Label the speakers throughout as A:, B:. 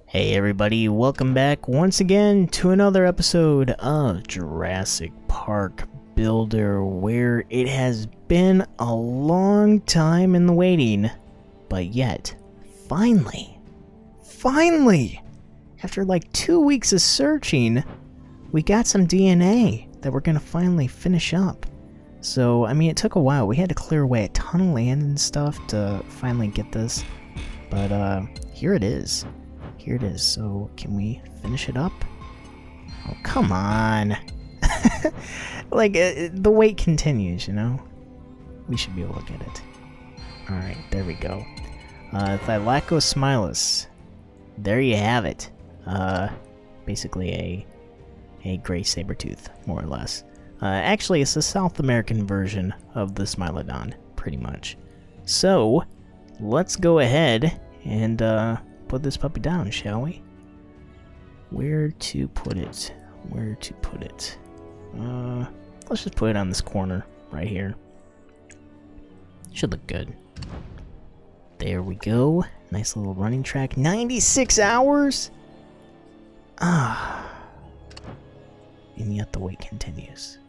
A: Hey everybody, welcome back once again to another episode of Jurassic Park Builder, where it has been a long time in the waiting, but yet, finally, after like 2 weeks of searching, we got some DNA that we're gonna finally finish up. So, I mean, it took a while. We had to clear away a ton of land and stuff to finally get this, but here it is. Here it is. So, can we finish it up? Oh, come on. Like, the wait continues, you know? We should be able to get it. Alright, there we go. Thylacosmilus. There you have it. Basically a gray saber-tooth, more or less. Actually, it's the South American version of the Smilodon, pretty much. So, let's go ahead and, put this puppy down, shall we? Where to put it? Where to put it? Let's just put it on this corner right here. Should look good. There we go. Nice little running track. 96 hours? Ah. And yet the wait continues.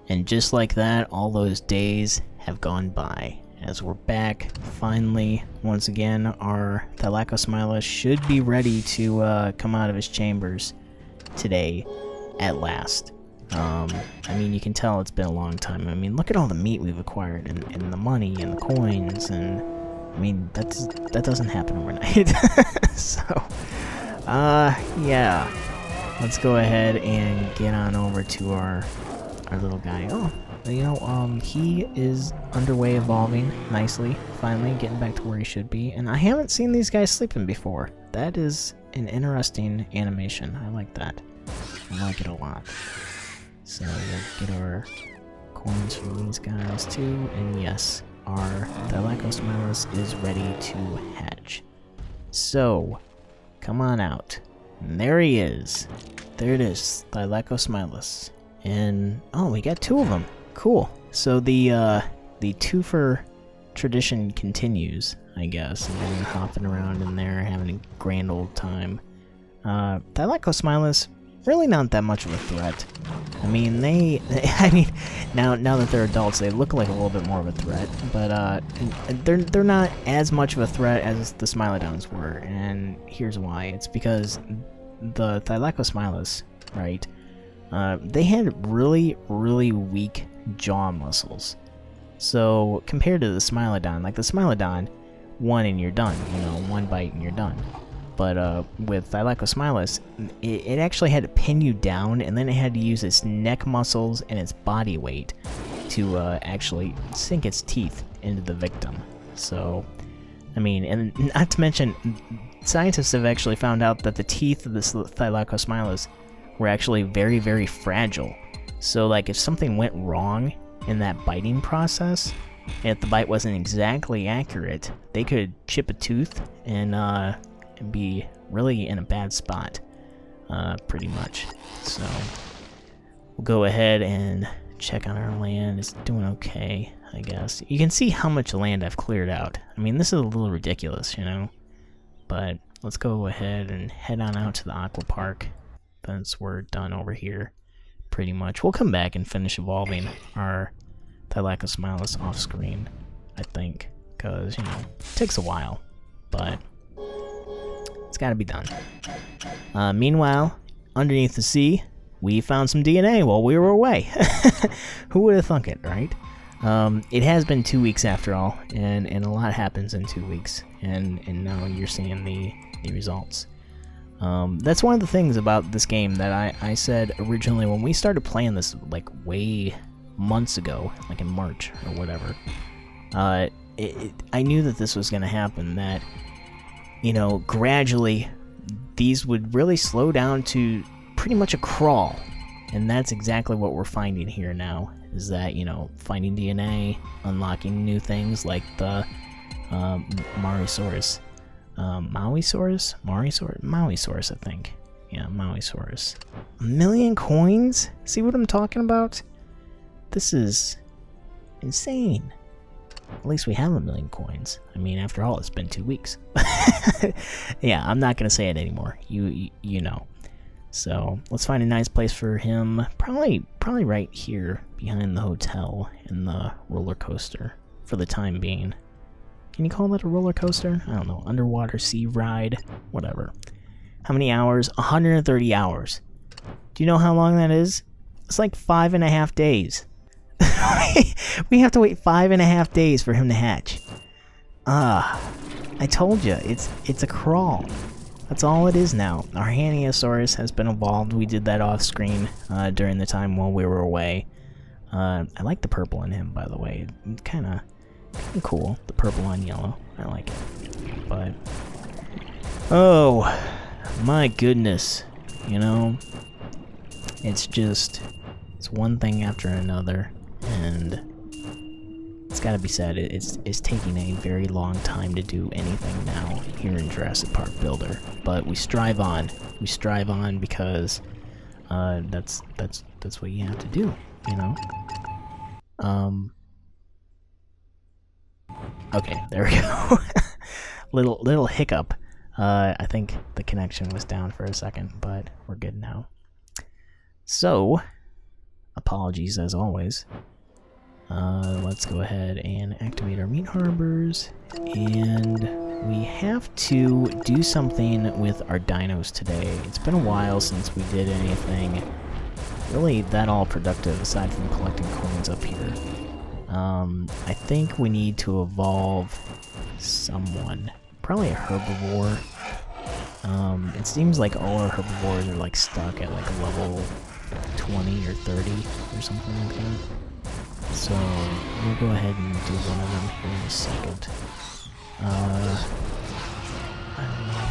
A: And just like that, all those days have gone by. As we're back, finally, once again, our Thylacosmilus should be ready to come out of his chambers today, at last. I mean, you can tell it's been a long time. I mean, look at all the meat we've acquired, and the money, and the coins, and, I mean, that doesn't happen overnight. So, yeah. Let's go ahead and get on over to our little guy. Oh. You know, he is underway evolving nicely, finally getting back to where he should be, and I haven't seen these guys sleeping before. That is an interesting animation. I like that. I like it a lot. So we'll get our coins from these guys too, and yes, our Thylacosmilus is ready to hatch. So, come on out. And there he is. There it is, Thylacosmilus. And, oh, we got two of them. Cool. So the twofer tradition continues, I guess. And then hopping around in there, having a grand old time. Thylacosmilus, really not that much of a threat. I mean, I mean, now that they're adults, they look like a little bit more of a threat. But they're not as much of a threat as the Smilodons were, and here's why. It's because the Thylacosmilus, right? They had really, really weak jaw muscles. So, compared to the Smilodon, like the Smilodon, one and you're done, you know, one bite and you're done. But with Thylacosmilus, it actually had to pin you down, and then it had to use its neck muscles and its body weight to actually sink its teeth into the victim. So, I mean, and not to mention, scientists have actually found out that the teeth of this Thylacosmilus were actually very, very fragile. So, like, if something went wrong in that biting process, and if the bite wasn't exactly accurate, they could chip a tooth and be really in a bad spot, pretty much. So, we'll go ahead and check on our land. It's doing okay, I guess. You can see how much land I've cleared out. I mean, this is a little ridiculous, you know? But let's go ahead and head on out to the Aqua Park. Since we're done over here, pretty much. We'll come back and finish evolving our Thylacosmilus off screen, I think, because, you know, it takes a while, but it's gotta be done. Meanwhile, underneath the sea, we found some DNA while we were away. Who would have thunk it, right? It has been 2 weeks after all, and a lot happens in 2 weeks, and now you're seeing the results. That's one of the things about this game that I said originally when we started playing this, like, way months ago, like in March or whatever. I knew that this was going to happen, that, you know, gradually these would really slow down to pretty much a crawl. And that's exactly what we're finding here now, is that, you know, finding DNA, unlocking new things like the Mauisaurus. Mauisaurus, I think. Yeah, Mauisaurus. 1 million coins? See what I'm talking about? This is insane. At least we have 1,000,000 coins. I mean, after all, it's been 2 weeks. Yeah, I'm not gonna say it anymore. You know. So let's find a nice place for him. Probably right here behind the hotel and the roller coaster for the time being. Can you call that a roller coaster? I don't know. Underwater sea ride, whatever. How many hours? 130 hours. Do you know how long that is? It's like 5.5 days. We have to wait 5.5 days for him to hatch. I told you, it's a crawl. That's all it is now. Our Haniosaurus has been evolved. We did that off screen during the time while we were away. I like the purple in him, by the way. Kind of cool. The purple on yellow. I like it. But oh my goodness, you know, it's one thing after another, and it's got to be said, it's taking a very long time to do anything now here in Jurassic Park Builder. But we strive on. We strive on because that's what you have to do, you know. Okay, there we go. little hiccup. I think the connection was down for a second, but we're good now. So, apologies as always. Let's go ahead and activate our meat harbors, and we have to do something with our dinos today. It's been a while since we did anything really that all productive aside from collecting coins up here. I think we need to evolve someone. Probably a herbivore. It seems like all our herbivores are like stuck at like a level 20 or 30 or something like that. So we'll go ahead and do one of them here in a second. I don't know.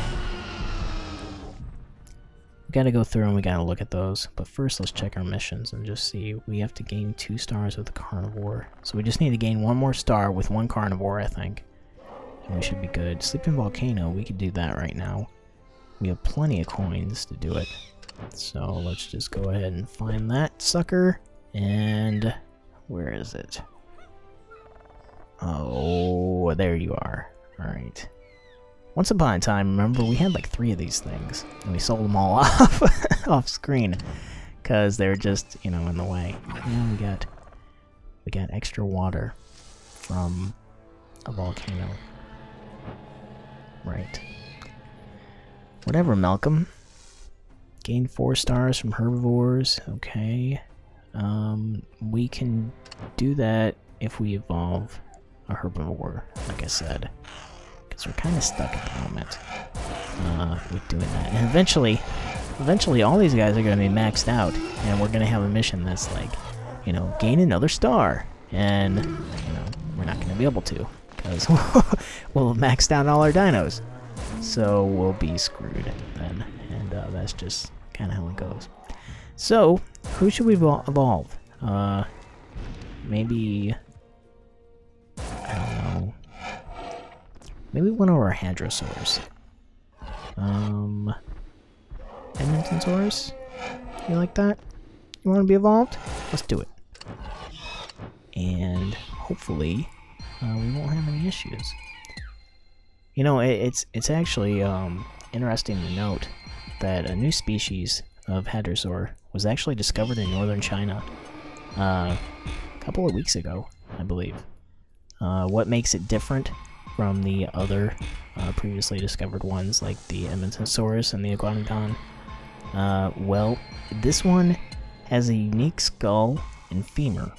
A: We gotta go through and we gotta look at those. But first let's check our missions and just see. We have to gain 2 stars with the carnivore. So we just need to gain 1 more star with 1 carnivore, I think. And we should be good. Sleeping Volcano, we could do that right now. We have plenty of coins to do it. So let's just go ahead and find that sucker. And where is it? Oh, there you are. Alright. Once upon a time, remember, we had like 3 of these things. And we sold them all off screen. Because they were just, you know, in the way. And we got extra water from a volcano. Right. Whatever, Malcolm. Gained 4 stars from herbivores. Okay. We can do that if we evolve a herbivore, like I said. Because we're kind of stuck at the moment with doing that. And eventually all these guys are going to be maxed out. And we're going to have a mission that's like, you know, gain another star. And, you know, we're not going to be able to. Because we'll have maxed out all our dinos. So we'll be screwed then. And that's just kind of how it goes. So, who should we evolve? Maybe, I don't know. Maybe one of our Hadrosaurs. Edmontonsaurus? You like that? You want to be evolved? Let's do it. And hopefully, we won't have any issues. You know, it's actually interesting to note that a new species of Hadrosaur was actually discovered in northern China a couple of weeks ago, I believe. What makes it different from the other previously discovered ones, like the Edmontonsaurus and the Iguanodon? Well, this one has a unique skull and femur,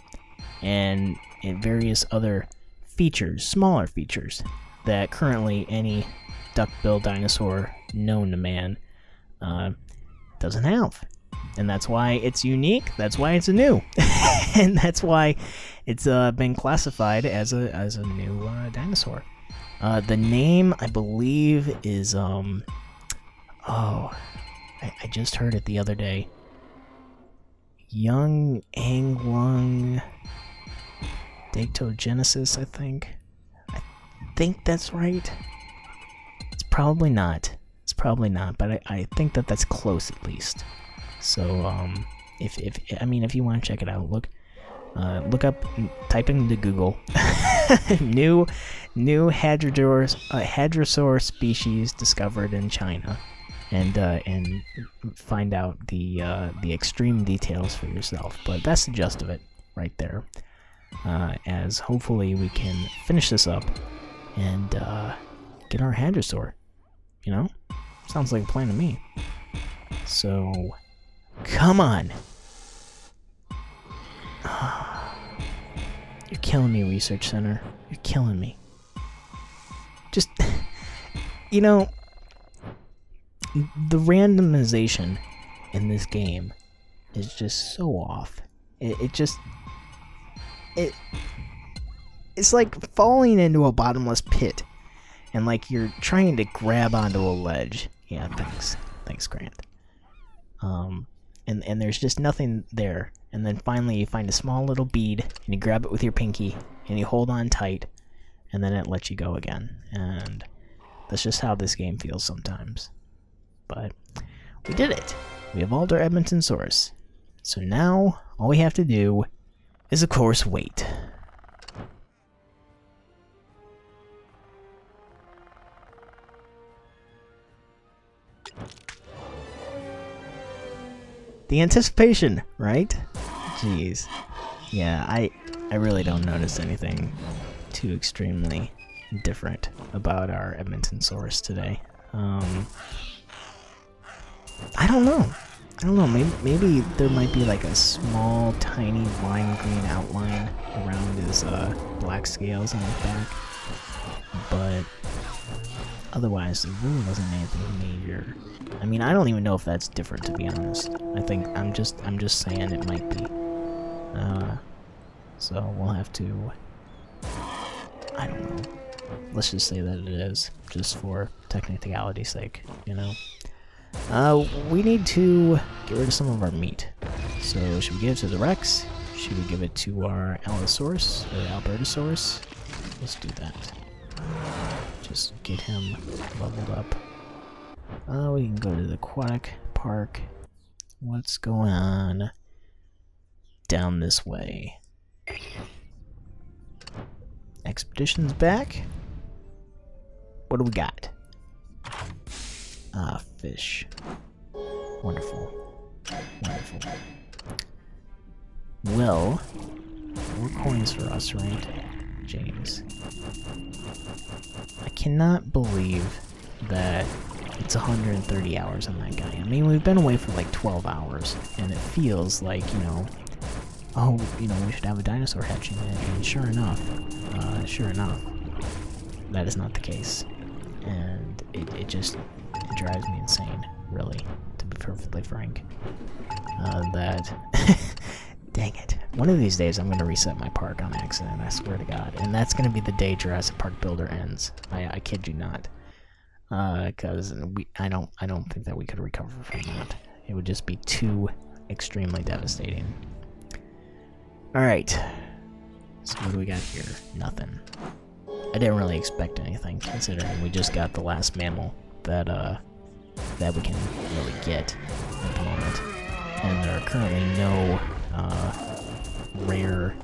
A: and various other features, smaller features, that currently any duck-billed dinosaur known to man doesn't have. And that's why it's unique, that's why it's new, and that's why it's been classified as a new dinosaur. The name, I believe, is, I just heard it the other day. Young Anglung Dactogenesis, I think. I think that's right. It's probably not. It's probably not, but I think that that's close at least. So, if you want to check it out, look up, type into Google new hadrosaur species discovered in China, and find out the extreme details for yourself. But that's the gist of it right there. As hopefully we can finish this up and get our hadrosaur. You know, sounds like a plan to me. So, come on. You're killing me, Research Center. You're killing me. Just, you know, the randomization in this game is just so off. It's like falling into a bottomless pit, and like you're trying to grab onto a ledge. Yeah, thanks, Grant. And there's just nothing there. And then finally you find a small little bead, and you grab it with your pinky, and you hold on tight, and then it lets you go again. And that's just how this game feels sometimes. But we did it. We evolved our Edmontonsaurus. So now, all we have to do is, of course, wait. The anticipation, right? Jeez. Yeah, I really don't notice anything too extremely different about our Edmontonsaurus today. I don't know. Maybe there might be like a small, tiny lime green outline around his black scales on his back, but otherwise there really wasn't anything major. I mean, I don't even know if that's different, to be honest. I think I'm just saying it might be. So we'll have to. I don't know. Let's just say that it is, just for technicality's sake, you know. We need to get rid of some of our meat. So should we give it to the Rex? Should we give it to our Allosaurus or Albertosaurus? Let's do that. Just get him leveled up. We can go to the aquatic park. What's going on down this way? Expedition's back. What do we got? Ah, fish. Wonderful. Wonderful. Well, 4 coins for us, right? James. I cannot believe that it's 130 hours on that guy. I mean, we've been away for like 12 hours, and it feels like, you know, oh, you know, we should have a dinosaur hatching, and sure enough, that is not the case. And it just drives me insane, really, to be perfectly frank. That, dang it. One of these days I'm going to reset my park on accident, I swear to God. And that's going to be the day Jurassic Park Builder ends. I kid you not. Because I don't think that we could recover from that. It would just be too extremely devastating. Alright. So what do we got here? Nothing. I didn't really expect anything, considering we just got the last mammal that we can really get at the moment. And there are currently no rare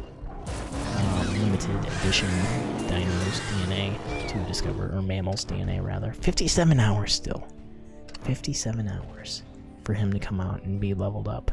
A: limited edition dinos DNA to discover, or mammals DNA rather. 57 hours still. 57 hours for him to come out and be leveled up.